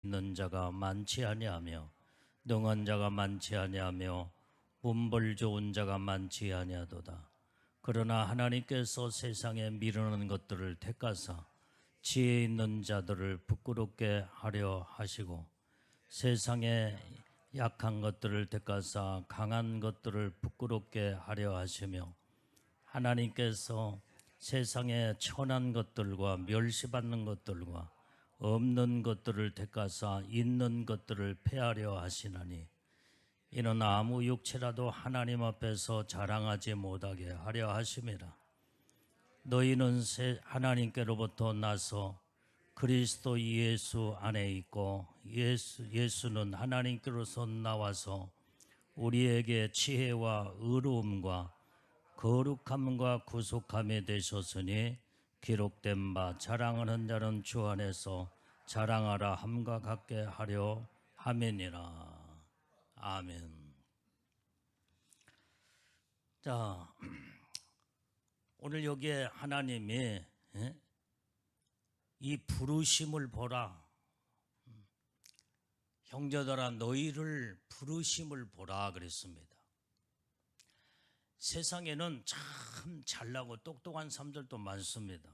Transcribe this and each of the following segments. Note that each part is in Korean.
있는 자가 많지 아니하며 능한 자가 많지 아니하며 문벌 좋은 자가 많지 아니하도다. 그러나 하나님께서 세상에 미루는 것들을 택하사 지혜 있는 자들을 부끄럽게 하려 하시고 세상에 약한 것들을 택하사 강한 것들을 부끄럽게 하려 하시며 하나님께서 세상에 천한 것들과 멸시받는 것들과 없는 것들을 택하사 있는 것들을 폐하려 하시나니 이는 아무 육체라도 하나님 앞에서 자랑하지 못하게 하려 하심이라. 너희는 하나님께로부터 나서 그리스도 예수 안에 있고 예수는 하나님께로서 나와서 우리에게 지혜와 의로움과 거룩함과 구속함이 되셨으니 기록된 바 자랑하는 자는 주 안에서 자랑하라 함과 같게 하려 함이니라. 아멘. 자, 오늘 여기에 하나님이 이 부르심을 보라. 형제들아 너희를 부르심을 보라 그랬습니다. 세상에는 참 잘나고 똑똑한 사람들도 많습니다.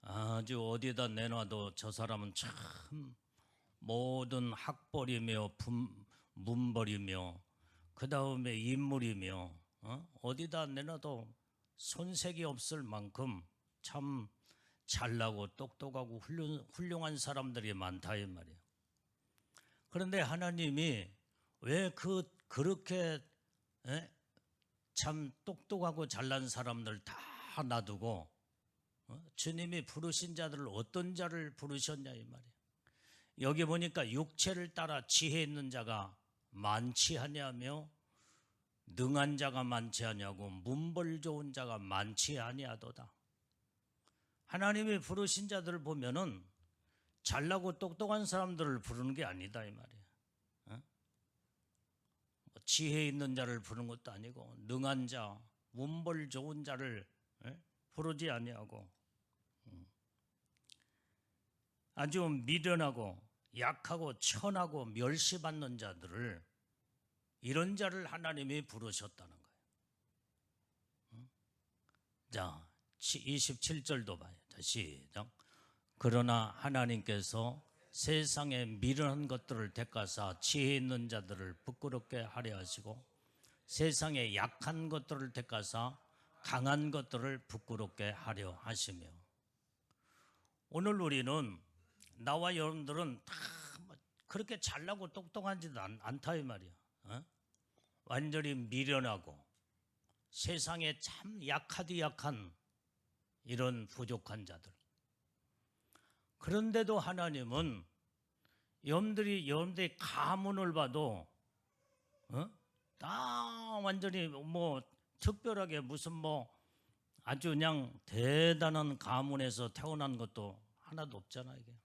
아주 어디다 내놔도 저 사람은 참 모든 학벌이며 문벌이며 그 다음에 인물이며 어디다 내놔도 손색이 없을 만큼 참 잘나고 똑똑하고 훌륭한 사람들이 많다 이 말이에요. 그런데 하나님이 왜 그렇게 참 똑똑하고 잘난 사람들 다 놔두고 주님이 부르신 자들을 어떤 자를 부르셨냐 이 말이에요. 여기 보니까 육체를 따라 지혜 있는 자가 많지 아니하며 능한 자가 많지 아니하고 문벌 좋은 자가 많지 아니하도다. 하나님이 부르신 자들을 보면은 잘나고 똑똑한 사람들을 부르는 게 아니다 이 말이에요. 지혜 있는 자를 부르는 것도 아니고 능한 자, 문벌 좋은 자를 부르지 아니하고 아주 미련하고 약하고 천하고 멸시받는 자들을 이런 자를 하나님이 부르셨다는 거예요. 자, 27절도 봐요. 자, 시작. 그러나 하나님께서 세상에 미련한 것들을 택하사 지혜 있는 자들을 부끄럽게 하려 하시고 세상에 약한 것들을 택하사 강한 것들을 부끄럽게 하려 하시며 오늘 우리는 나와 여러분들은 다 그렇게 잘나고 똑똑하지도 않다 이 말이야. 완전히 미련하고 세상에 참 약하디 약한 이런 부족한 자들. 그런데도 하나님은 여러분들이 가문을 봐도 다 완전히 뭐 특별하게 무슨 뭐 아주 그냥 대단한 가문에서 태어난 것도 하나도 없잖아 이게.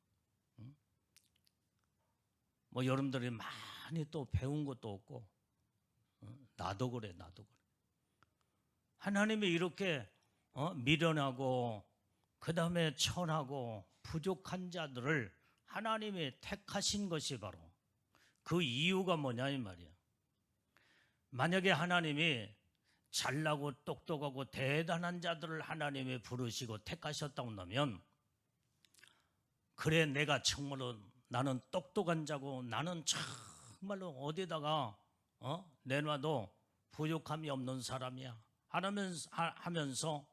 뭐 여러분들이 많이 또 배운 것도 없고 나도 그래. 하나님이 이렇게 미련하고 그 다음에 천하고 부족한 자들을 하나님이 택하신 것이 바로 그 이유가 뭐냐 이 말이야. 만약에 하나님이 잘나고 똑똑하고 대단한 자들을 하나님이 부르시고 택하셨다고 한다면 그래 내가 정말로 나는 똑똑한 자고 나는 정말로 어디다가 내놔도 부족함이 없는 사람이야 하면서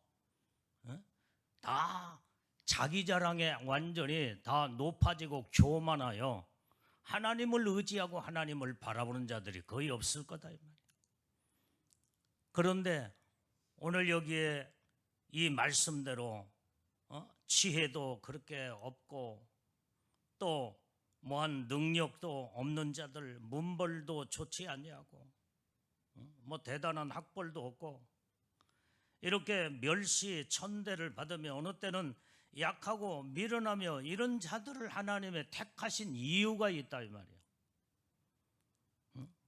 다 자기 자랑에 완전히 다 높아지고 교만하여 하나님을 의지하고 하나님을 바라보는 자들이 거의 없을 거다 이 말이야. 그런데 오늘 여기에 이 말씀대로 지혜도 그렇게 없고 또 뭐한 능력도 없는 자들 문벌도 좋지 아니하고 뭐 대단한 학벌도 없고 이렇게 멸시 천대를 받으며 어느 때는 약하고 미련하며 이런 자들을 하나님의 택하신 이유가 있다 이 말이에요.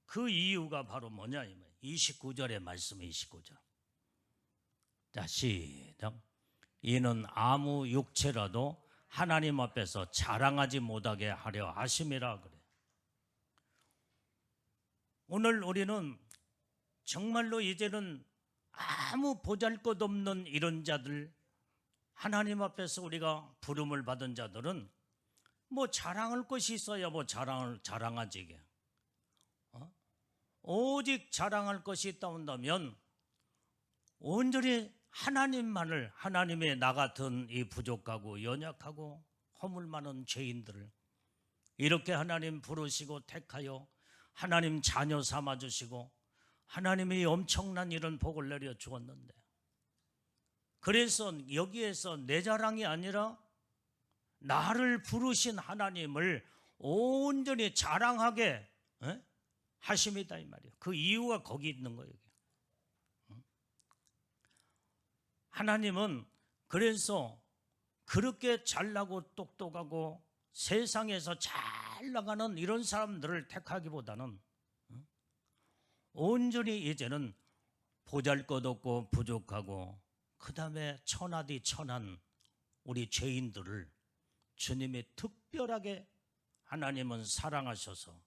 그 이유가 바로 뭐냐 이 말이에요. 29절의 말씀 29절. 자 시작. 이는 아무 육체라도 하나님 앞에서 자랑하지 못하게 하려 하심이라 그래. 오늘 우리는 정말로 이제는 아무 보잘것없는 이런 자들, 하나님 앞에서 우리가 부름을 받은 자들은 뭐 자랑할 것이 있어야 뭐 자랑하지 이게. 오직 자랑할 것이 있다 한다면 온전히 하나님만을, 하나님의 나 같은 이 부족하고 연약하고 허물 많은 죄인들을 이렇게 하나님 부르시고 택하여 하나님 자녀 삼아주시고 하나님이 엄청난 이런 복을 내려 주었는데, 그래서 여기에서 내 자랑이 아니라 나를 부르신 하나님을 온전히 자랑하게 하심이다 이 말이에요. 그 이유가 거기 있는 거예요. 하나님은 그래서 그렇게 잘나고 똑똑하고 세상에서 잘 나가는 이런 사람들을 택하기보다는 온전히 이제는 보잘것없고 부족하고 그 다음에 천하디 천한 우리 죄인들을 주님이 특별하게 하나님은 사랑하셔서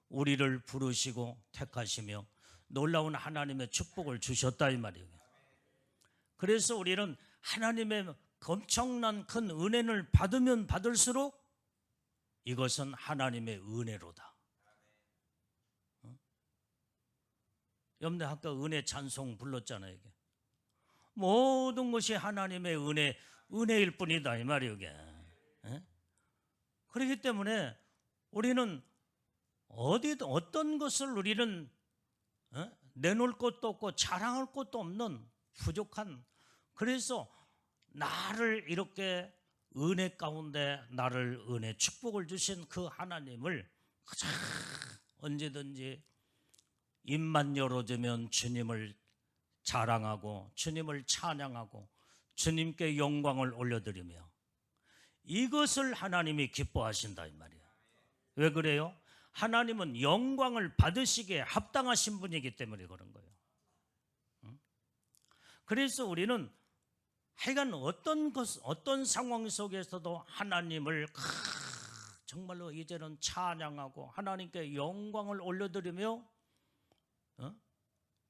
우리를 부르시고 택하시며 놀라운 하나님의 축복을 주셨다 이 말이에요. 그래서 우리는 하나님의 엄청난 큰 은혜를 받으면 받을수록 이것은 하나님의 은혜로다. 여러분들 아까 은혜 찬송 불렀잖아요. 이게 모든 것이 하나님의 은혜일 뿐이다 이 말이에요. 이게. 그렇기 때문에 우리는 어떤 것을 우리는 내놓을 것도 없고 자랑할 것도 없는 부족한, 그래서 나를 이렇게 은혜 가운데 나를 은혜 축복을 주신 그 하나님을 언제든지 입만 열어주면 주님을 자랑하고 주님을 찬양하고 주님께 영광을 올려드리며 이것을 하나님이 기뻐하신다 이 말이에요. 왜 그래요? 하나님은 영광을 받으시기에 합당하신 분이기 때문에 그런 거예요. 그래서 우리는 하여간 어떤 상황 속에서도 하나님을 정말로 이제는 찬양하고 하나님께 영광을 올려드리며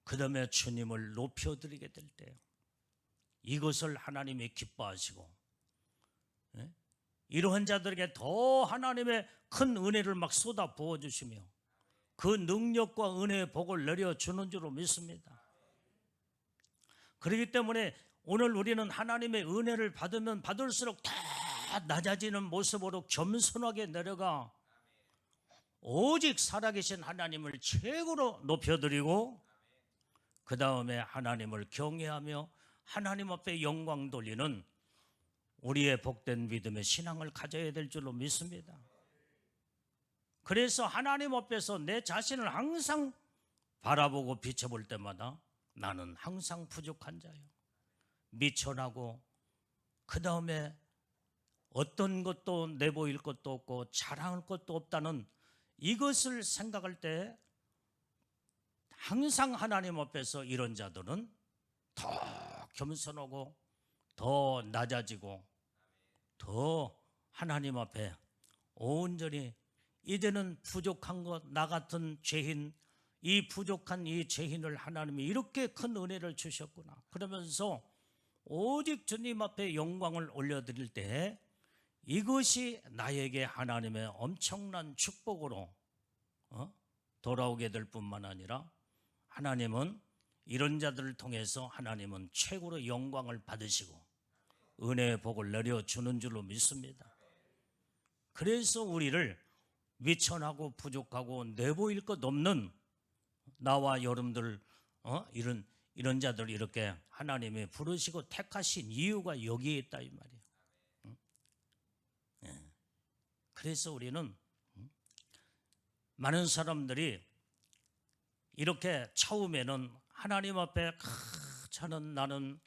그 다음에 주님을 높여드리게 될 때 이것을 하나님이 기뻐하시고 이러한 자들에게 더 하나님의 큰 은혜를 막 쏟아 부어주시며 그 능력과 은혜의 복을 내려주는 줄로 믿습니다. 그렇기 때문에 오늘 우리는 하나님의 은혜를 받으면 받을수록 더 낮아지는 모습으로 겸손하게 내려가 오직 살아계신 하나님을 최고로 높여드리고 그 다음에 하나님을 경외하며 하나님 앞에 영광 돌리는 우리의 복된 믿음의 신앙을 가져야 될 줄로 믿습니다. 그래서 하나님 앞에서 내 자신을 항상 바라보고 비춰볼 때마다 나는 항상 부족한 자요, 미천하고 그 다음에 어떤 것도 내보일 것도 없고 자랑할 것도 없다는 이것을 생각할 때 항상 하나님 앞에서 이런 자들은 더 겸손하고 더 낮아지고 더 하나님 앞에 온전히 이제는 부족한 것, 나 같은 죄인, 이 부족한 이 죄인을 하나님이 이렇게 큰 은혜를 주셨구나 그러면서 오직 주님 앞에 영광을 올려드릴 때 이것이 나에게 하나님의 엄청난 축복으로 돌아오게 될 뿐만 아니라 하나님은 이런 자들을 통해서 하나님은 최고로 영광을 받으시고 은혜의 복을 내려주는 줄로 믿습니다. 그래서 우리를 미천하고 부족하고 내보일 것 없는 나와 여러분들 이런 자들 이렇게 하나님이 부르시고 택하신 이유가 여기에 있다 이 말이에요. 그래서 우리는 많은 사람들이 이렇게 처음에는 하나님 앞에 나는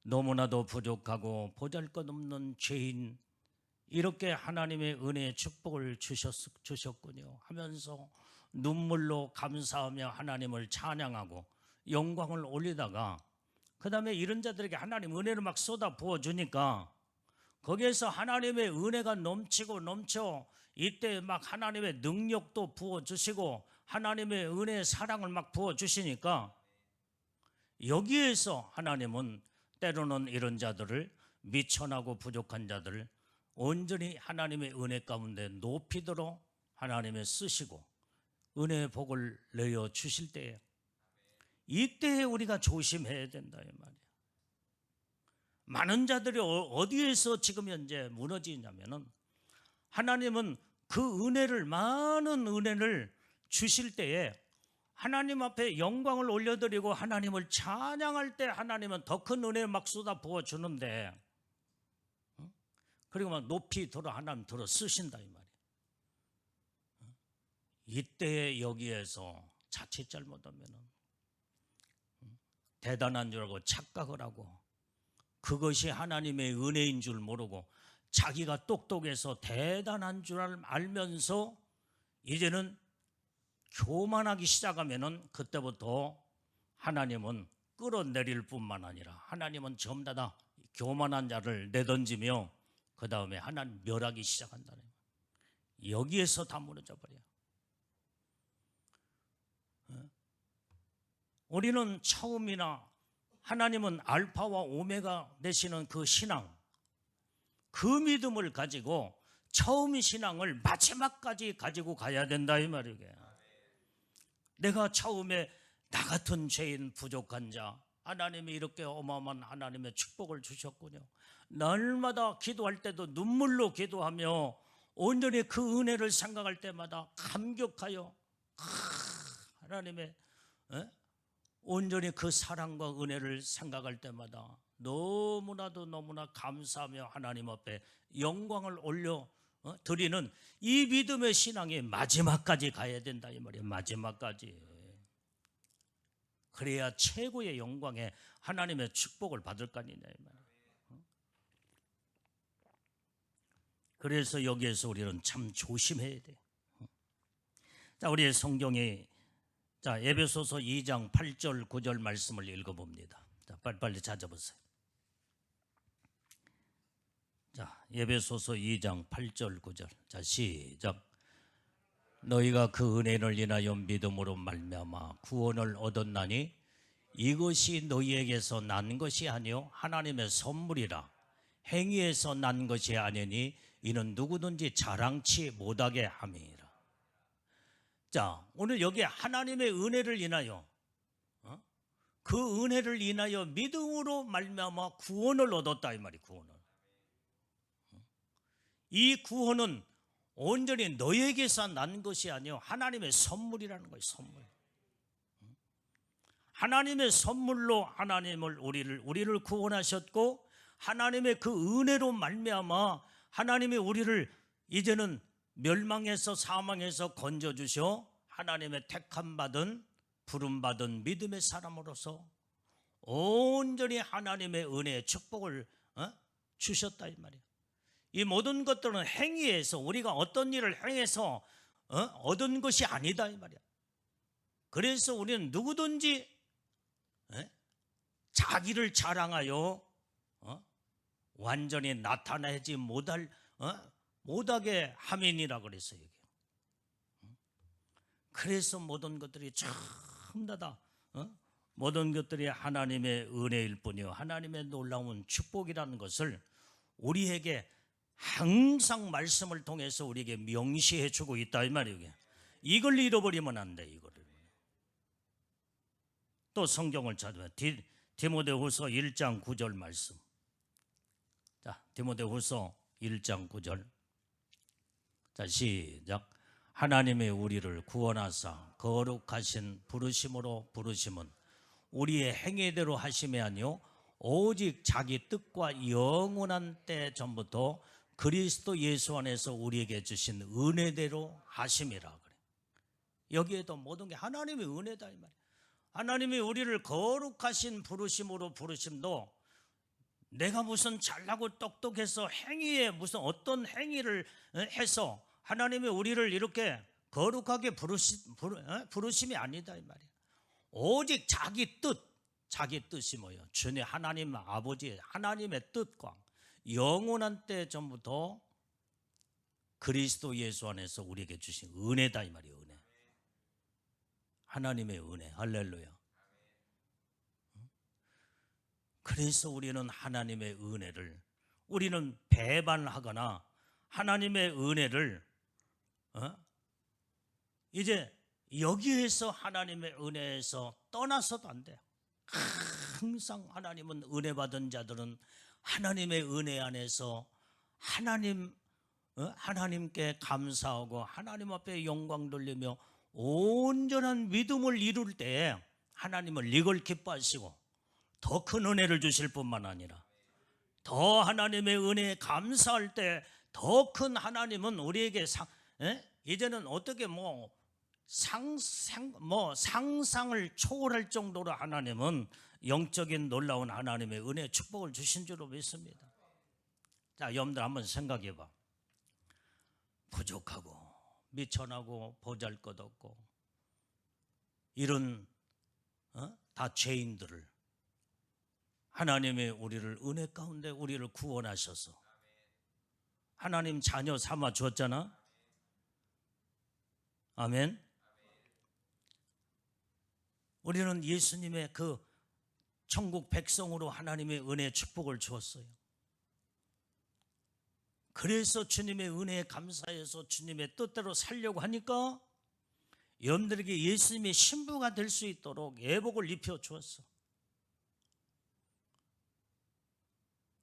너무나도 부족하고 보잘것없는 죄인, 이렇게 하나님의 은혜의 축복을 주셨군요 하면서 눈물로 감사하며 하나님을 찬양하고 영광을 올리다가 그 다음에 이런 자들에게 하나님 은혜를 막 쏟아 부어주니까 거기에서 하나님의 은혜가 넘치고 넘쳐 이때 막 하나님의 능력도 부어주시고 하나님의 은혜의 사랑을 막 부어주시니까 여기에서 하나님은 때로는 이런 자들을 미천하고 부족한 자들을 온전히 하나님의 은혜 가운데 높이도록 하나님의 쓰시고 은혜의 복을 내어 주실 때에 이때에 우리가 조심해야 된다 이 말이에요. 많은 자들이 어디에서 지금 현재 무너지냐면은 하나님은 그 은혜를 많은 은혜를 주실 때에 하나님 앞에 영광을 올려드리고 하나님을 찬양할 때 하나님은 더 큰 은혜 막 쏟아 부어주는데 그리고 막 높이 들어 하나님 들어 쓰신다 이 말이에요. 이때에 여기에서 자칫 잘못하면은 대단한 줄 알고 착각을 하고 그것이 하나님의 은혜인 줄 모르고 자기가 똑똑해서 대단한 줄 알면서 이제는 교만하기 시작하면은 그때부터 하나님은 끌어내릴 뿐만 아니라 하나님은 전부 다 교만한 자를 내던지며 그 다음에 하나님 멸하기 시작한다는 거예요. 여기에서 다 무너져 버려요. 우리는 처음이나 하나님은 알파와 오메가 되시는 그 신앙, 그 믿음을 가지고 처음 신앙을 마지막까지 가지고 가야 된다 이 말이에요. 내가 처음에 나 같은 죄인 부족한 자 하나님이 이렇게 어마어마한 하나님의 축복을 주셨군요. 날마다 기도할 때도 눈물로 기도하며 온전히 그 은혜를 생각할 때마다 감격하여 하나님의 온전히 그 사랑과 은혜를 생각할 때마다 너무나도 너무나 감사하며 하나님 앞에 영광을 올려 드리는 이 믿음의 신앙이 마지막까지 가야 된다 이 말이에요. 마지막까지. 그래야 최고의 영광에 하나님의 축복을 받을 거 아니냐 이 말이에요. 그래서 여기에서 우리는 참 조심해야 돼요. 자, 우리의 성경이 자, 에베소서 2장 8절 9절 말씀을 읽어봅니다. 자, 빨리빨리 찾아보세요. 자, 에베소서 2장 8절 9절. 자, 시작. 너희가 그 은혜를 인하여 믿음으로 말미암아 구원을 얻었나니 이것이 너희에게서 난 것이 아니요 하나님의 선물이라. 행위에서 난 것이 아니니 이는 누구든지 자랑치 못하게 함이라. 자, 오늘 여기 하나님의 은혜를 인하여 그 은혜를 인하여 믿음으로 말미암아 구원을 얻었다 이 말이 구원을. 이 구원은 온전히 너에게서 난 것이 아니요 하나님의 선물이라는 거예요. 선물. 하나님의 선물로 하나님을 우리를 구원하셨고 하나님의 그 은혜로 말미암아 하나님이 우리를 이제는 멸망에서 사망에서 건져 주셔 하나님의 택함 받은 부름 받은 믿음의 사람으로서 온전히 하나님의 은혜의 축복을 주셨다 이 말이에요. 이 모든 것들은 행위에서 우리가 어떤 일을 행해서 얻은 것이 아니다 이 말이야. 그래서 우리는 누구든지 자기를 자랑하여 완전히 나타내지 못하게 함이니라 그랬어요. 그래서 모든 것들이 전부 다 모든 것들이 하나님의 은혜일 뿐이요 하나님의 놀라운 축복이라는 것을 우리에게 항상 말씀을 통해서 우리에게 명시해 주고 있다 이 말이에요. 이걸 잃어버리면 안 돼. 이거를 또 성경을 찾으면 디모데후서 1장 9절 말씀. 자, 디모데후서 1장 9절. 자, 시작. 하나님의 우리를 구원하사 거룩하신 부르심으로 부르심은 우리의 행위대로 하심이 아니요 오직 자기 뜻과 영원한 때 전부터 그리스도 예수 안에서 우리에게 주신 은혜대로 하심이라 그래. 여기에도 모든 게 하나님의 은혜다 이 말이야. 하나님이 우리를 거룩하신 부르심으로 부르심도 내가 무슨 잘나고 똑똑해서 행위에 무슨 어떤 행위를 해서 하나님이 우리를 이렇게 거룩하게 부르심이 아니다 이 말이야. 오직 자기 뜻이 뭐예요? 주님 하나님 아버지의 하나님의 뜻과 영원한 때 전부터 그리스도 예수 안에서 우리에게 주신 은혜다 이 말이에요. 은혜. 하나님의 은혜. 할렐루야. 그래서 우리는 하나님의 은혜를, 우리는 배반하거나 하나님의 은혜를 이제 여기에서 하나님의 은혜에서 떠나서도 안 돼요. 항상 하나님은 은혜 받은 자들은 하나님의 은혜 안에서 하나님께 감사하고 하나님 앞에 영광 돌리며 온전한 믿음을 이룰 때 하나님을 이걸 기뻐하시고 더 큰 은혜를 주실 뿐만 아니라 더 하나님의 은혜에 감사할 때 더 큰 하나님은 우리에게 이제는 어떻게 상상을 초월할 정도로 하나님은 영적인 놀라운 하나님의 은혜 축복을 주신 줄로 믿습니다. 자, 여러분들 한번 생각해 봐. 부족하고 미천하고 보잘것없고 이런 다 죄인들을 하나님의 우리를 은혜 가운데 우리를 구원하셔서 하나님 자녀 삼아 주었잖아. 아멘. 우리는 예수님의 그 천국 백성으로 하나님의 은혜의 축복을 주었어요. 그래서 주님의 은혜에 감사해서 주님의 뜻대로 살려고 하니까 여러분들에게 예수님의 신부가 될 수 있도록 예복을 입혀 주었어.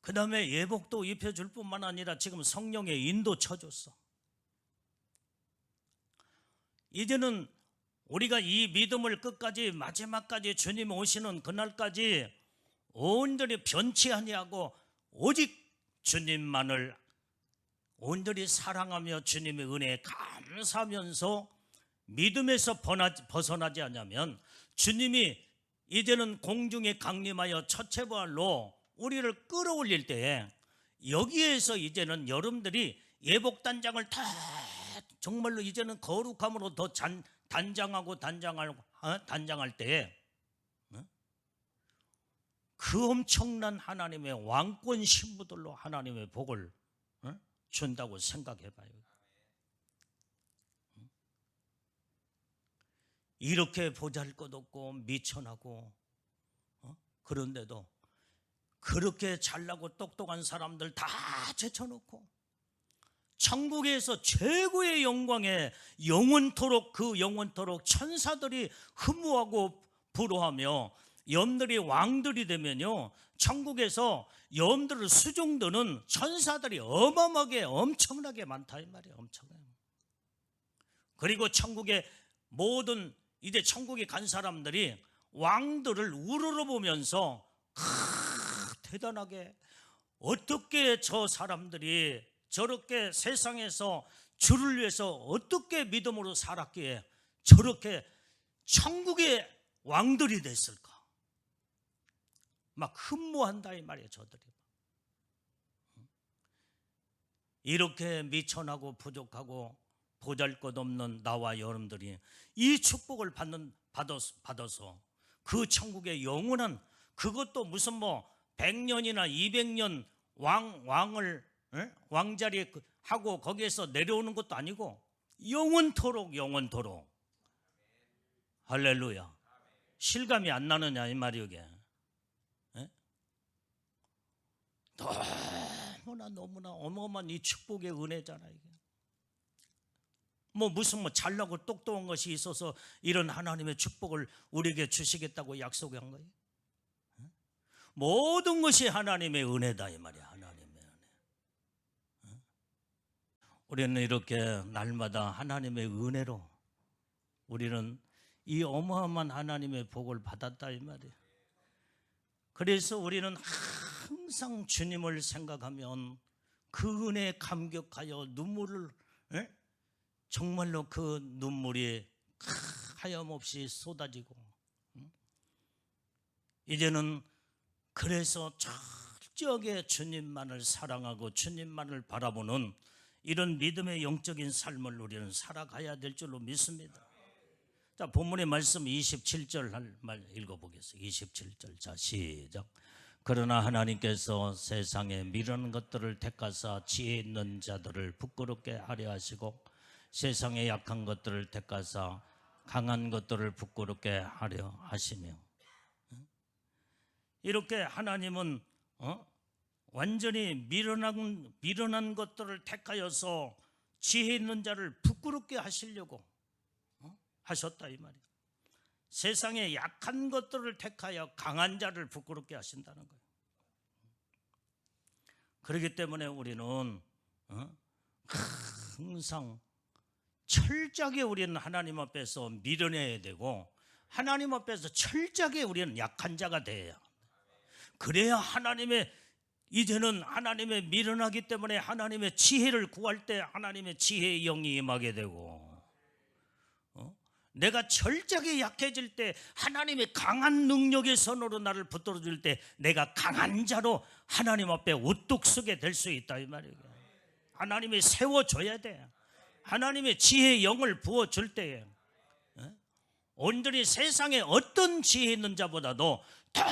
그 다음에 예복도 입혀줄 뿐만 아니라 지금 성령의 인도 쳐줬어. 이제는 우리가 이 믿음을 끝까지 마지막까지 주님 오시는 그날까지 온전히 변치 아니하고 오직 주님만을 온전히 사랑하며 주님의 은혜에 감사하면서 믿음에서 벗어나지 않으면 주님이 이제는 공중에 강림하여 첫체부활로 우리를 끌어올릴 때에 여기에서 이제는 여러분들이 예복단장을 다 정말로 이제는 거룩함으로 더 단장할 때에 그 엄청난 하나님의 왕권 신부들로 하나님의 복을 준다고 생각해 봐요. 이렇게 보잘것없고 미천하고 그런데도 그렇게 잘나고 똑똑한 사람들 다 제쳐놓고 천국에서 최고의 영광에 영원토록 천사들이 흠모하고 부러하며 여러분들이 왕들이 되면요 천국에서 여러분들을 수종드는 천사들이 어마어마하게 엄청나게 많다 이 말이에요. 엄청나요. 그리고 천국의 모든 이제 천국에 간 사람들이 왕들을 우러러보면서 대단하게 어떻게 저 사람들이 저렇게 세상에서 주를 위해서 어떻게 믿음으로 살았기에 저렇게 천국의 왕들이 됐을까? 막 흠모한다 이 말이에요. 저들이 이렇게 미천하고 부족하고 보잘것없는 나와 여러분들이 이 축복을 받아서 그 천국의 영원한 그것도 무슨 100년이나 200년 왕자리 하고 거기에서 내려오는 것도 아니고 영원토록 할렐루야. 실감이 안 나느냐 이 말이요. 이게 너무나 어마어마한 이 축복의 은혜잖아 이게. 무슨 잘나고 똑똑한 것이 있어서 이런 하나님의 축복을 우리에게 주시겠다고 약속한 거예요. 모든 것이 하나님의 은혜다 이 말이야. 하나님의 은혜. 우리는 이렇게 날마다 하나님의 은혜로 우리는 이 어마어마한 하나님의 복을 받았다 이 말이에요. 그래서 우리는 항상 주님을 생각하면 그 은혜에 감격하여 눈물을 정말로 그 눈물이 하염없이 쏟아지고 이제는 그래서 철저하게 주님만을 사랑하고 주님만을 바라보는 이런 믿음의 영적인 삶을 우리는 살아가야 될 줄로 믿습니다. 자, 본문의 말씀 27절 말 읽어보겠습니다. 27절. 자, 시작. 그러나 하나님께서 세상에 미련한 것들을 택하사 지혜 있는 자들을 부끄럽게 하려 하시고 세상에 약한 것들을 택하사 강한 것들을 부끄럽게 하려 하시며, 이렇게 하나님은 완전히 미련한 것들을 택하여서 지혜 있는 자를 부끄럽게 하시려고 하셨다 이 말이에요. 세상에 약한 것들을 택하여 강한 자를 부끄럽게 하신다는 거예요. 그렇기 때문에 우리는 항상 철저하게 우리는 하나님 앞에서 미련해야 되고, 하나님 앞에서 철저하게 우리는 약한 자가 돼야, 그래야 이제는 하나님의 미련하기 때문에 하나님의 지혜를 구할 때 하나님의 지혜의 영이 임하게 되고, 내가 철저하게 약해질 때 하나님의 강한 능력의 손으로 나를 붙들어 줄 때 내가 강한 자로 하나님 앞에 우뚝 서게 될 수 있다 이 말이에요. 하나님이 세워줘야 돼. 하나님의 지혜의 영을 부어줄 때에 온전히 세상에 어떤 지혜 있는 자보다도 더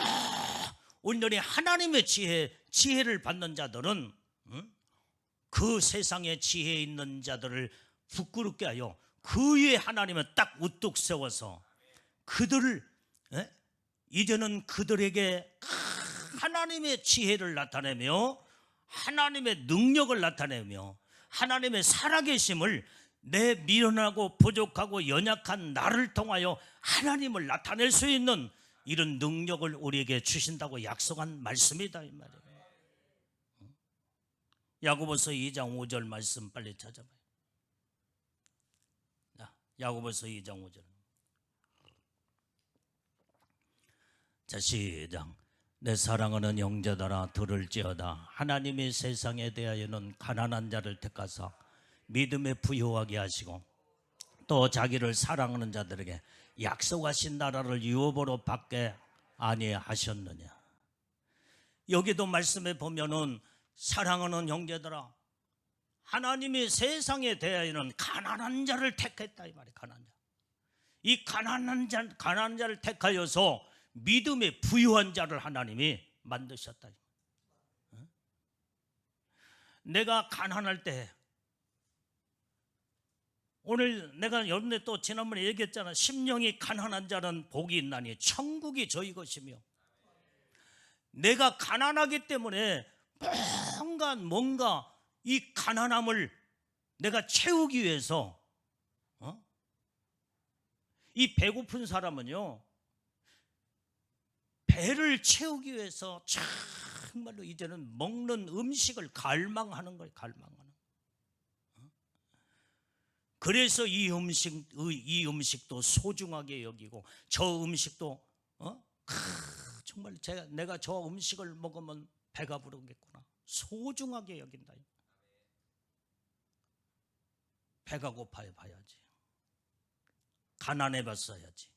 온전히 하나님의 지혜를 받는 자들은 그 세상에 지혜 있는 자들을 부끄럽게 하여 그 위에 하나님은 딱 우뚝 세워서 그들을 이제는 그들에게 하나님의 지혜를 나타내며 하나님의 능력을 나타내며 하나님의 살아계심을 내 미련하고 부족하고 연약한 나를 통하여 하나님을 나타낼 수 있는 이런 능력을 우리에게 주신다고 약속한 말씀이다 이 말이에요. 야고보서 2장 5절 말씀 빨리 찾아봐요. 야고보서 2장 5절. 자, 시작. 내 사랑하는 형제들아 들을지어다. 하나님이 세상에 대하여는 가난한 자를 택하사 믿음에 부유하게 하시고 또 자기를 사랑하는 자들에게 약속하신 나라를 유업으로 받게 아니하셨느냐. 여기도 말씀에 보면은 사랑하는 형제들아, 하나님이 세상에 대하여는 가난한 자를 택했다 이 말이에요. 가난한 자. 이 가난한 자를 택하여서 믿음에 부유한 자를 하나님이 만드셨다. 내가 가난할 때, 오늘 내가 여러분들 또 지난번에 얘기했잖아. 심령이 가난한 자는 복이 있나니 천국이 저희 것이며, 내가 가난하기 때문에 뭔가 이 가난함을 내가 채우기 위해서 이 배고픈 사람은요, 배를 채우기 위해서 정말로 이제는 먹는 음식을 갈망하는 거예요. 갈망하는. 그래서 이 음식도 소중하게 여기고 저 음식도 정말 내가 저 음식을 먹으면 배가 부르겠구나 소중하게 여긴다. 배가 고파야 봐야지. 가난해 봤어야지.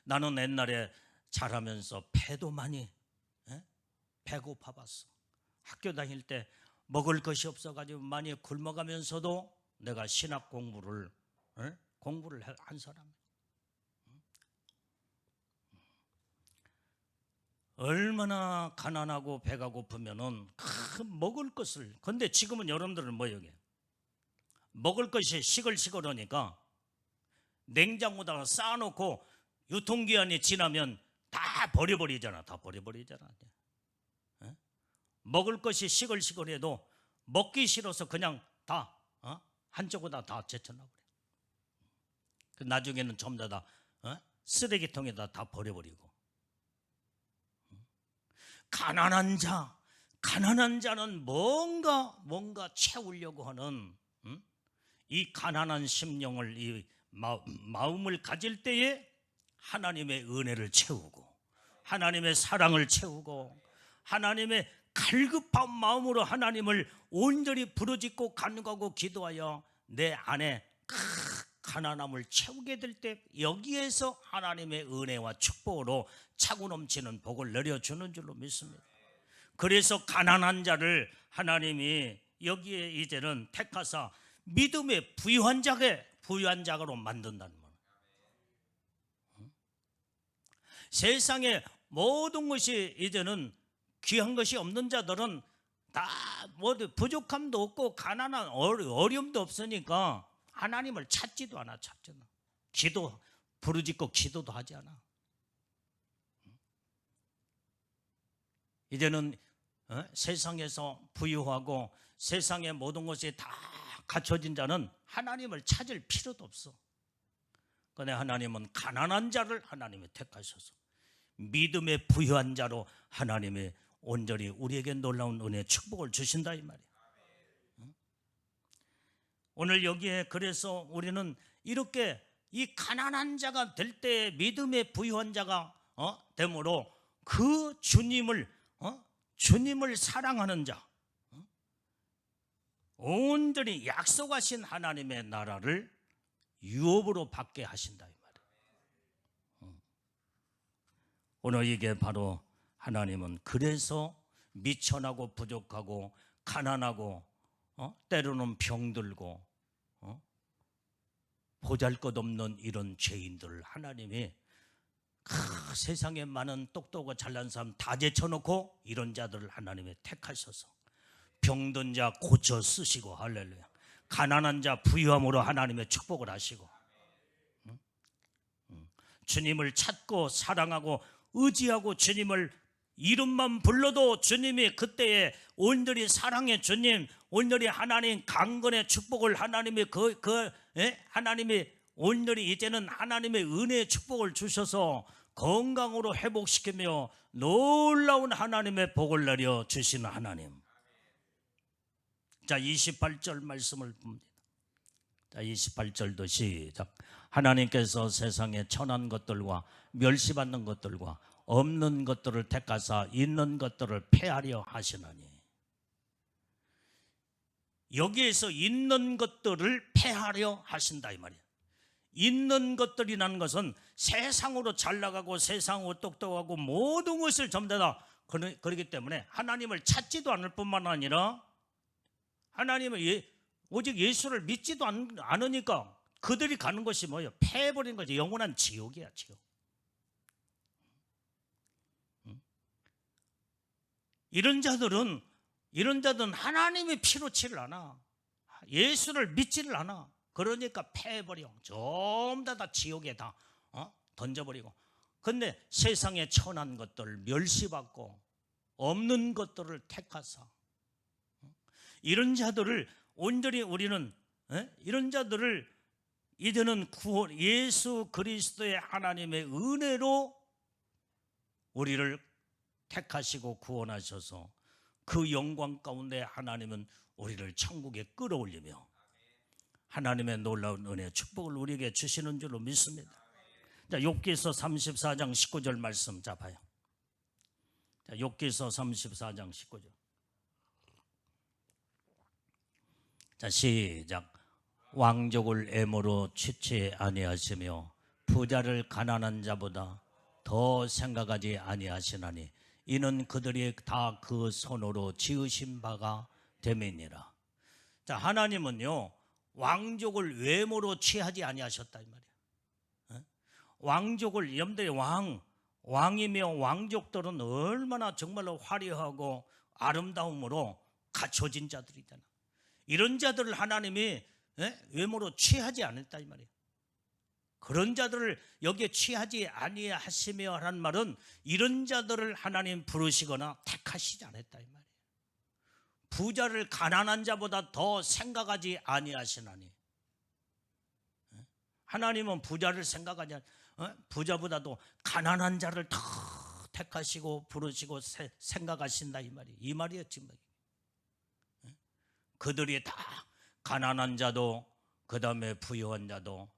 나는 옛날에 자라면서 배도 많이 배고파 봤어. 학교 다닐 때 먹을 것이 없어가지고 많이 굶어가면서도 내가 신학 공부를 한 사람이야. 얼마나 가난하고 배가 고프면은 먹을 것을, 근데 지금은 여러분들은 뭐예요? 먹을 것이 시글시글하니까 냉장고다가 쌓아놓고 유통기한이 지나면 다 버려버리잖아. 다 버려버리잖아. 먹을 것이 시글시글해도 먹기 싫어서 그냥 다 한쪽에다 다 제쳐놔버려. 나중에는 전부 다 쓰레기통에다 다 버려버리고. 가난한 자는 뭔가 채우려고 하는 이 가난한 심령을, 이 마음을 가질 때에 하나님의 은혜를 채우고 하나님의 사랑을 채우고 하나님의 갈급한 마음으로 하나님을 온전히 부르짖고 간구하고 기도하여 내 안에 가난함을 채우게 될 때 여기에서 하나님의 은혜와 축복으로 차고 넘치는 복을 내려주는 줄로 믿습니다. 그래서 가난한 자를 하나님이 여기에 이제는 택하사 믿음의 부유한 자로 만든다는 거예요. 세상에 모든 것이 이제는 귀한 것이 없는 자들은 다 모두 부족함도 없고 가난한 어려움도 없으니까 하나님을 찾지도 않아. 기도 부르짖고 기도도 하지 않아. 이제는 세상에서 부유하고 세상의 모든 것이 다 갖춰진 자는 하나님을 찾을 필요도 없어. 그런데 하나님은 가난한 자를 하나님이 택하셔서 믿음의 부유한 자로 하나님이 온전히 우리에게 놀라운 은혜의 축복을 주신다 이 말이야. 오늘 여기에 그래서 우리는 이렇게 이 가난한 자가 될 때 믿음의 부유한 자가 되므로 그 주님을 사랑하는 자, 온전히 약속하신 하나님의 나라를 유업으로 받게 하신다 이 말이에요. 오늘 이게 바로 하나님은 그래서 미천하고 부족하고 가난하고 때로는 병들고 보잘것없는 이런 죄인들을 하나님이 세상에 많은 똑똑하고 잘난 사람 다 제쳐놓고 이런 자들을 하나님이 택하셔서 병든 자 고쳐 쓰시고, 할렐루야, 가난한 자 부유함으로 하나님의 축복을 하시고, 주님을 찾고 사랑하고 의지하고 주님을 이름만 불러도 주님이 그때에 온전히 사랑의 주님, 온전히 하나님 강건의 축복을 하나님이 하나님이 온전히 이제는 하나님의 은혜의 축복을 주셔서 건강으로 회복시키며 놀라운 하나님의 복을 내려 주시는 하나님. 자, 28절 말씀을 봅니다. 자, 28절도 시작. 하나님께서 세상에 천한 것들과 멸시받는 것들과 없는 것들을 택하사 있는 것들을 폐하려 하시나니. 여기에서 있는 것들을 폐하려 하신다 이 말이에요. 있는 것들이라는 것은 세상으로 잘 나가고 세상으로 똑똑하고 모든 것을 전부 다 그렇기 때문에 하나님을 찾지도 않을 뿐만 아니라 하나님을 오직 예수를 믿지도 않으니까 그들이 가는 것이 뭐예요? 패해버린 거지. 영원한 지옥이야, 지옥. 이런 자들은 하나님의 피로 치를 않아. 예수를 믿지를 않아. 그러니까 패해버려. 전부 다 지옥에 다 던져버리고. 근데 세상에 천한 것들 멸시받고 없는 것들을 택하사 이런 자들을 온전히 우리는 이런 자들을 이제는 구원, 예수 그리스도의 하나님의 은혜로 우리를 택하시고 구원하셔서 그 영광 가운데 하나님은 우리를 천국에 끌어올리며 하나님의 놀라운 은혜 축복을 우리에게 주시는 줄로 믿습니다. 자, 욥기서 34장 19절 말씀 잡아요. 자, 욥기서 34장 19절. 자, 시작. 왕족을 애모로 취치 아니하시며 부자를 가난한 자보다 더 생각하지 아니하시나니 이는 그들이 다 그 손으로 지으신 바가 됨이니라. 자, 하나님은요 왕족을 외모로 취하지 아니하셨다 이 말이야. 왕족을 여러분들이 왕이며 왕족들은 얼마나 정말로 화려하고 아름다움으로 갖춰진 자들이잖아. 이런 자들을 하나님이 외모로 취하지 않았다 이 말이에요. 그런 자들을 여기에 취하지 아니하시며 하는 말은 이런 자들을 하나님 부르시거나 택하시지 않았다 이 말이에요. 부자를 가난한 자보다 더 생각하지 아니하시나니. 하나님은 부자를 생각하지 부자보다도 가난한 자를 더 택하시고 부르시고 생각하신다 이 말이에요. 이 말이었지. 그들이 다 가난한 자도 그 다음에 부유한 자도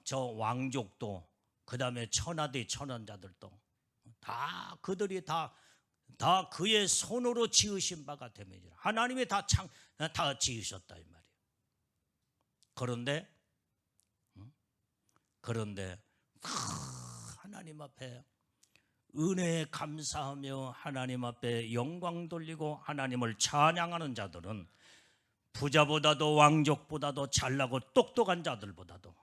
저 왕족도 그 다음에 천하대 천한 자들도 다 그들이 다 그의 손으로 지으신 바가 됨이니라. 하나님이 다 지으셨다 이 말이에요. 그런데 하나님 앞에 은혜에 감사하며 하나님 앞에 영광 돌리고 하나님을 찬양하는 자들은 부자보다도 왕족보다도 잘나고 똑똑한 자들보다도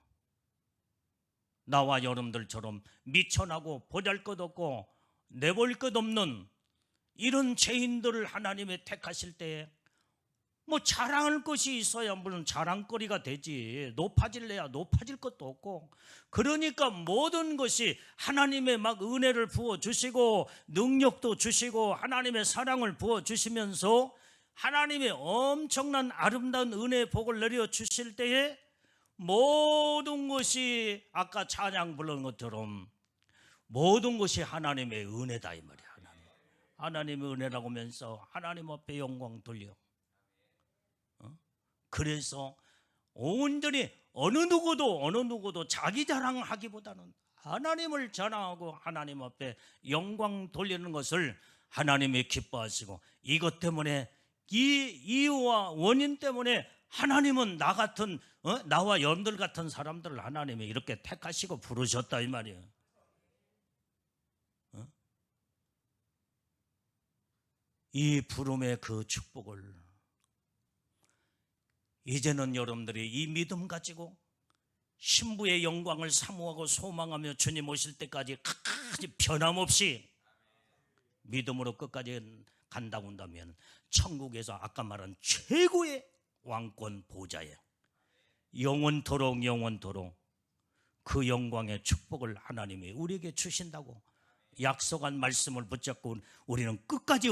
나와 여러분들처럼 미천하고 보잘것없고 내볼 것 없는 이런 죄인들을 하나님이 택하실 때에 뭐 자랑할 것이 있어야 물론 자랑거리가 되지, 높아질래야 높아질 것도 없고, 그러니까 모든 것이 하나님의 막 은혜를 부어주시고 능력도 주시고 하나님의 사랑을 부어주시면서 하나님의 엄청난 아름다운 은혜의 복을 내려주실 때에 모든 것이 아까 찬양 부르는 것처럼 모든 것이 하나님의 은혜다 이 말이야. 하나님의 은혜라고 하면서 하나님 앞에 영광 돌려. 그래서 온전히 어느 누구도 자기 자랑하기보다는 하나님을 자랑하고 하나님 앞에 영광 돌리는 것을 하나님이 기뻐하시고, 이것 때문에 이 이유와 원인 때문에 하나님은 나 같은 나와 여러분들 같은 사람들을 하나님이 이렇게 택하시고 부르셨다 이 말이에요. 이 부름의 그 축복을 이제는 여러분들이 이 믿음 가지고 신부의 영광을 사모하고 소망하며 주님 오실 때까지 끝까지 변함없이 믿음으로 끝까지 간다고 한다면 천국에서 아까 말한 최고의 왕권 보좌에 영원토록 그 영광의 축복을 하나님이 우리에게 주신다고 약속한 말씀을 붙잡고 우리는 끝까지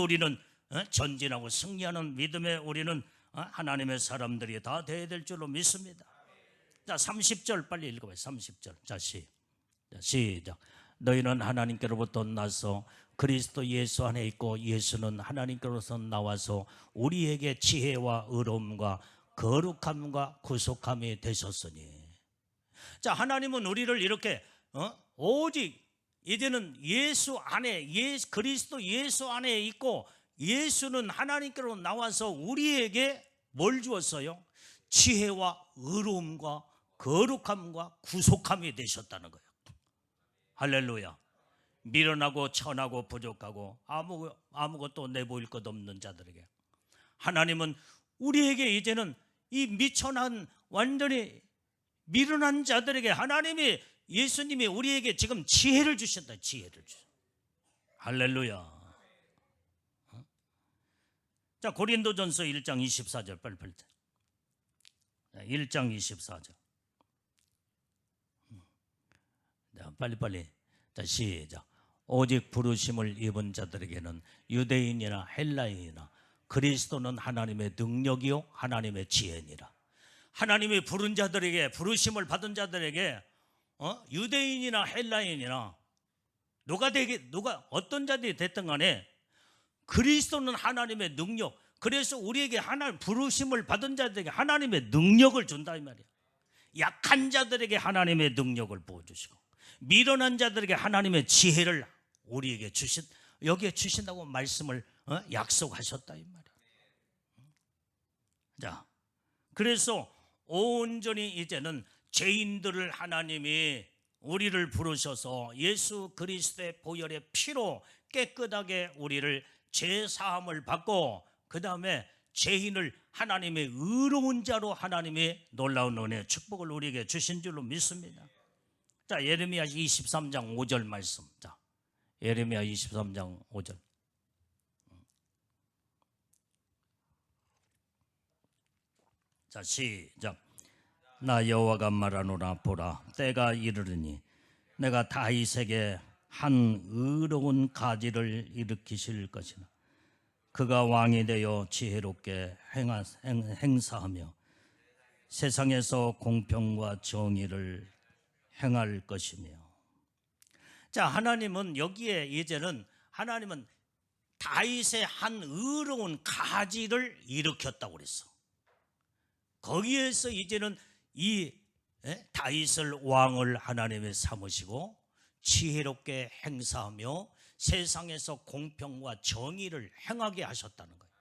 전진하고 승리하는 믿음의 우리는 하나님의 사람들이 다 되어야 될 줄로 믿습니다. 자, 30절 빨리 읽어봐요. 30절. 자, 시작. 너희는 하나님께로부터 나서 그리스도 예수 안에 있고 예수는 하나님께로서 나와서 우리에게 지혜와 의로움과 거룩함과 구속함이 되셨으니. 자, 하나님은 우리를 이렇게 오직 이제는 예수 안에 그리스도 예수 안에 있고 예수는 하나님께로 나와서 우리에게 뭘 주었어요? 지혜와 의로움과 거룩함과 구속함이 되셨다는 거예요. 할렐루야. 미련하고 천하고 부족하고 아무것도 내보일 것 없는 자들에게 하나님은 우리에게 이제는 이 미천한 완전히 미련한 자들에게 하나님이 예수님이 우리에게 지금 지혜를 주셨다. 지혜를 주셨다. 할렐루야. 자, 고린도전서 1장 24절 빨리 1장 24절. 자, 빨리. 자, 시작. 오직 부르심을 입은 자들에게는 유대인이나 헬라인이나 그리스도는 하나님의 능력이요 하나님의 지혜니라. 하나님이 부른 자들에게, 부르심을 받은 자들에게 유대인이나 헬라인이나 누가 어떤 자들이 됐든 간에 그리스도는 하나님의 능력, 그래서 우리에게 하나님 부르심을 받은 자들에게 하나님의 능력을 준다 이 말이야. 약한 자들에게 하나님의 능력을 부어주시고 미련한 자들에게 하나님의 지혜를 우리에게 여기에 주신다고 말씀을 약속하셨다 이 말이야. 자, 그래서 온전히 이제는 죄인들을 하나님이 우리를 부르셔서 예수 그리스도의 보혈의 피로 깨끗하게 우리를 죄 사함을 받고 그 다음에 죄인을 하나님의 의로운 자로 하나님의 놀라운 은혜 축복을 우리에게 주신 줄로 믿습니다. 자, 예레미야 23장 5절 말씀. 자, 예레미야 23장 5절. 자, 시작. 나 여호와가 말하노라. 보라, 때가 이르르니 내가 다윗에게 한 의로운 가지를 일으키실 것이나 그가 왕이 되어 지혜롭게 행사하며 세상에서 공평과 정의를 행할 것이며. 자, 하나님은 여기에 이제는 하나님은 다윗의 한 의로운 가지를 일으켰다고 그랬어. 거기에서 이제는 이 다윗을 왕을 하나님이 삼으시고 지혜롭게 행사하며 세상에서 공평과 정의를 행하게 하셨다는 거예요.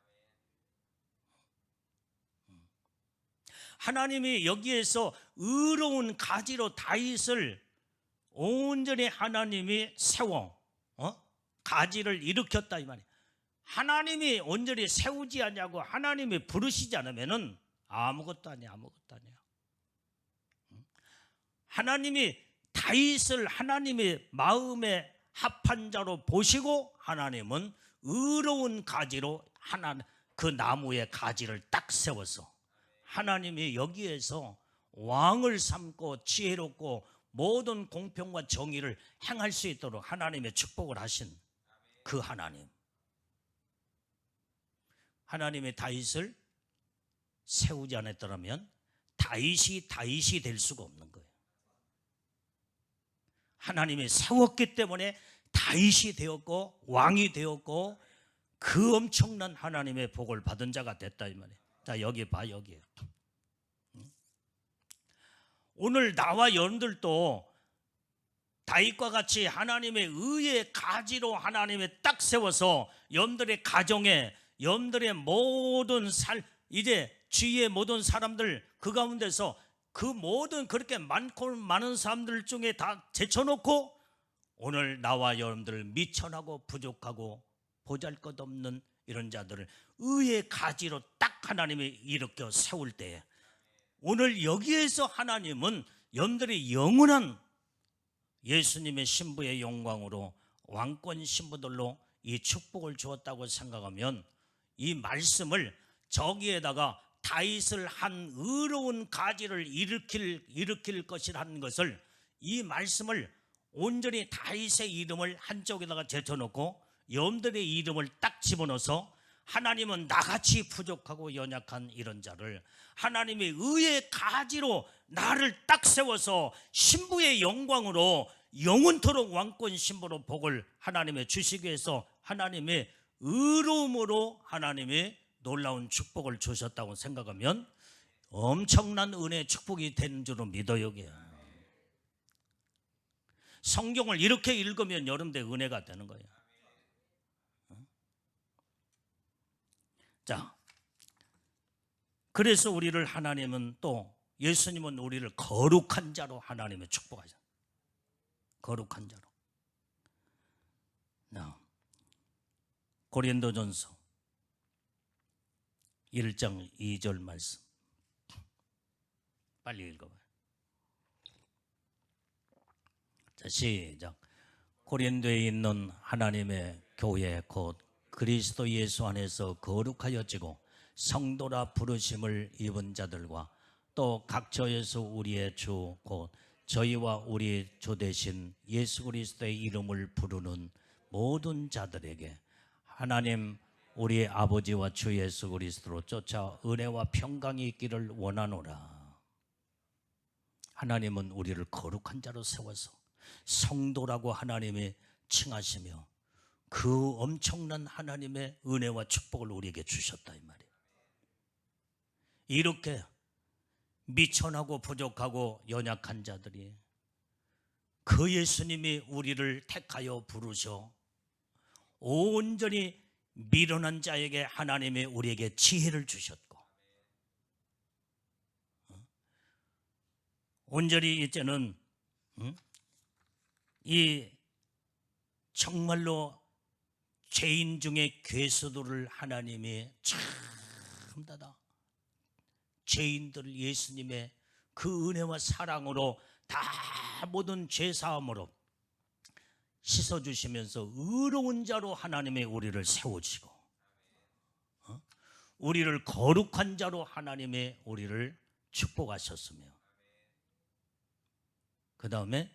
하나님이 여기에서 의로운 가지로 다윗을 온전히 하나님이 세워 가지를 일으켰다 이 말이에요. 하나님이 온전히 세우지 않냐고 하나님이 부르시지 않으면은 아무것도 아니야. 하나님이 다윗을 하나님의 마음에 합한 자로 보시고 하나님은 의로운 가지로 그 나무의 가지를 딱 세워서 하나님이 여기에서 왕을 삼고 지혜롭고 모든 공평과 정의를 행할 수 있도록 하나님의 축복을 하신 그 하나님, 하나님의 다윗을 세우지 않았더라면 다윗이 될 수가 없는 거예요. 하나님이 세웠기 때문에 다윗이 되었고 왕이 되었고 그 엄청난 하나님의 복을 받은 자가 됐다 이 말이에요. 자, 여기 봐, 여기에요. 오늘 나와 여러분들도 다윗과 같이 하나님의 의의 가지로 하나님의 딱 세워서 여러분들의 가정에, 여러분들의 모든 이제 주위의 모든 사람들 그 가운데서 그 모든 그렇게 많고 많은 사람들 중에 다 제쳐놓고 오늘 나와 여러분들을 미천하고 부족하고 보잘것없는 이런 자들을 의의 가지로 딱 하나님이 일으켜 세울 때에 오늘 여기에서 하나님은 여러분들의 영원한 예수님의 신부의 영광으로 왕권 신부들로 이 축복을 주었다고 생각하면 이 말씀을 저기에다가 다윗을 한 의로운 가지를 일으킬 것이라는 것을, 이 말씀을 온전히 다윗의 이름을 한쪽에다가 제쳐놓고 여러분들의 이름을 딱 집어넣어서 하나님은 나같이 부족하고 연약한 이런 자를 하나님의 의의 가지로 나를 딱 세워서 신부의 영광으로 영원토록 왕권 신부로 복을 하나님의 주시기 위해서 하나님의 의로움으로 하나님의 놀라운 축복을 주셨다고 생각하면 엄청난 은혜의 축복이 되는 줄로 믿어요. 성경을 이렇게 읽으면 여러분들 은혜가 되는 거예요. 자, 그래서 우리를 하나님은 또 예수님은 우리를 거룩한 자로 하나님의 축복하셨어요. 거룩한 자로. 고린도전서 1장 2절 말씀 빨리 읽어봐요. 자, 시작. 고린도에 있는 하나님의 교회 곧 그리스도 예수 안에서 거룩하여지고 성도라 부르심을 입은 자들과 또 각처에서 우리의 주 곧 저희와 우리 주 되신 예수 그리스도의 이름을 부르는 모든 자들에게 하나님 우리 아버지와 주 예수 그리스도로 쫓아 은혜와 평강이 있기를 원하노라. 하나님은 우리를 거룩한 자로 세워서 성도라고 하나님이 칭하시며 그 엄청난 하나님의 은혜와 축복을 우리에게 주셨다 이 말이에요. 이렇게 미천하고 부족하고 연약한 자들이 그 예수님이 우리를 택하여 부르셔 온전히 미련한 자에게 하나님이 우리에게 지혜를 주셨고 온전히 이제는 이 정말로 죄인 중에 괴수들을 하나님이 참다다 죄인들을 예수님의 그 은혜와 사랑으로 다 모든 죄사함으로 씻어주시면서 의로운 자로 하나님의 우리를 세우시고 우리를 거룩한 자로 하나님의 우리를 축복하셨으며 그 다음에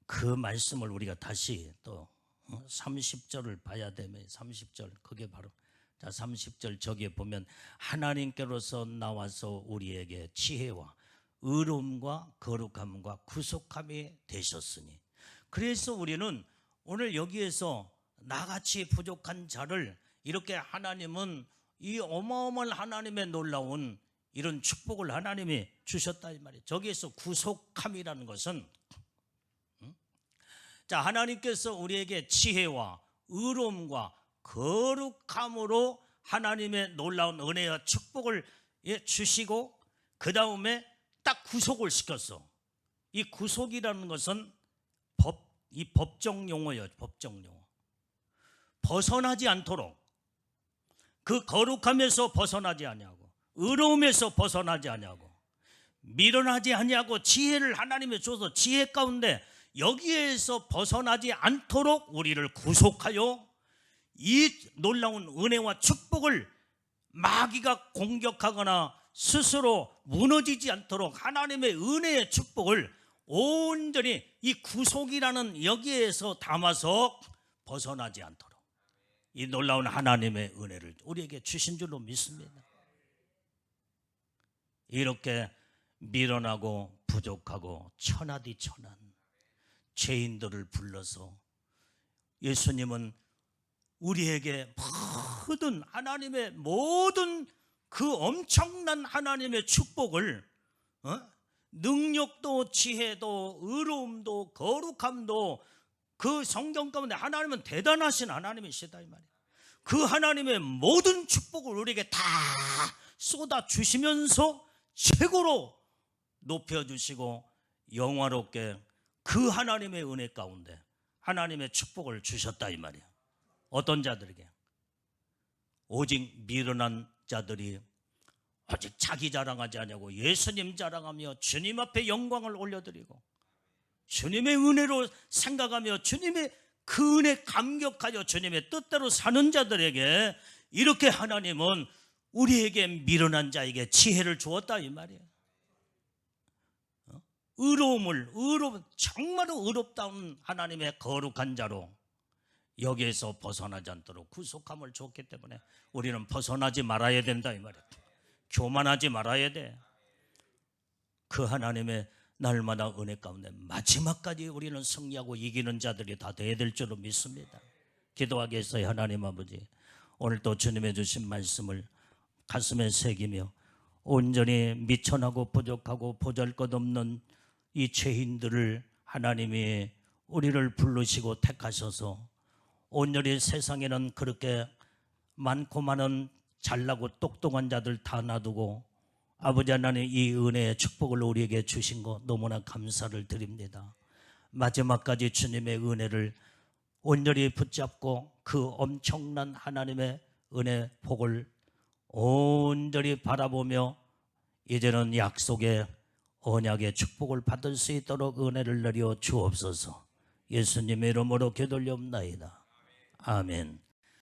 그 말씀을 우리가 다시 또 30절을 봐야 되면 30절 그게 바로 자 30절 저기에 보면 하나님께로서 나와서 우리에게 지혜와 의로움과 거룩함과 구속함이 되셨으니 그래서 우리는 오늘 여기에서 나같이 부족한 자를 이렇게 하나님은 이 어마어마한 하나님의 놀라운 이런 축복을 하나님이 주셨다 이 말이에요. 저기에서 구속함이라는 것은 자 하나님께서 우리에게 지혜와 의로움과 거룩함으로 하나님의 놀라운 은혜와 축복을 주시고 그 다음에 딱 구속을 시켰어. 이 구속이라는 것은 이 법정 용어예요. 법정 용어. 벗어나지 않도록 그 거룩함에서 벗어나지 아니하고 의로움에서 벗어나지 아니하고 미련하지 아니하고 지혜를 하나님이 줘서 지혜 가운데 여기에서 벗어나지 않도록 우리를 구속하여 이 놀라운 은혜와 축복을 마귀가 공격하거나 스스로 무너지지 않도록 하나님의 은혜의 축복을 온전히 이 구속이라는 여기에서 담아서 벗어나지 않도록 이 놀라운 하나님의 은혜를 우리에게 주신 줄로 믿습니다. 이렇게 미련하고 부족하고 천하디 천한 죄인들을 불러서 예수님은 우리에게 모든 하나님의 모든 그 엄청난 하나님의 축복을 능력도 지혜도 의로움도 거룩함도 그 성경 가운데 하나님은 대단하신 하나님이시다 이 말이에요. 그 하나님의 모든 축복을 우리에게 다 쏟아주시면서 최고로 높여주시고 영화롭게 그 하나님의 은혜 가운데 하나님의 축복을 주셨다 이 말이에요. 어떤 자들에게? 오직 미련한 자들이 오직 자기 자랑하지 않냐고 예수님 자랑하며 주님 앞에 영광을 올려드리고 주님의 은혜로 생각하며 주님의 그 은혜 감격하여 주님의 뜻대로 사는 자들에게 이렇게 하나님은 우리에게 미련한 자에게 지혜를 주었다 이 말이에요. 정말로 의롭다운 하나님의 거룩한 자로 여기에서 벗어나지 않도록 구속함을 줬기 때문에 우리는 벗어나지 말아야 된다 이 말이에요. 교만하지 말아야 돼. 그 하나님의 날마다 은혜 가운데 마지막까지 우리는 승리하고 이기는 자들이 다 되어야 될 줄로 믿습니다. 기도하겠어요. 하나님 아버지, 오늘 또 주님의 주신 말씀을 가슴에 새기며 온전히 미천하고 부족하고 보잘것없는 이 죄인들을 하나님이 우리를 부르시고 택하셔서 온전히 세상에는 그렇게 많고 많은 잘나고 똑똑한 자들 다 놔두고 아버지 하나님 이 은혜의 축복을 우리에게 주신 것 너무나 감사를 드립니다. 마지막까지 주님의 은혜를 온전히 붙잡고 그 엄청난 하나님의 은혜 복을 온전히 바라보며 이제는 약속의 언약의 축복을 받을 수 있도록 은혜를 내려 주옵소서. 예수님의 이름으로 기도드리옵나이다. 아멘.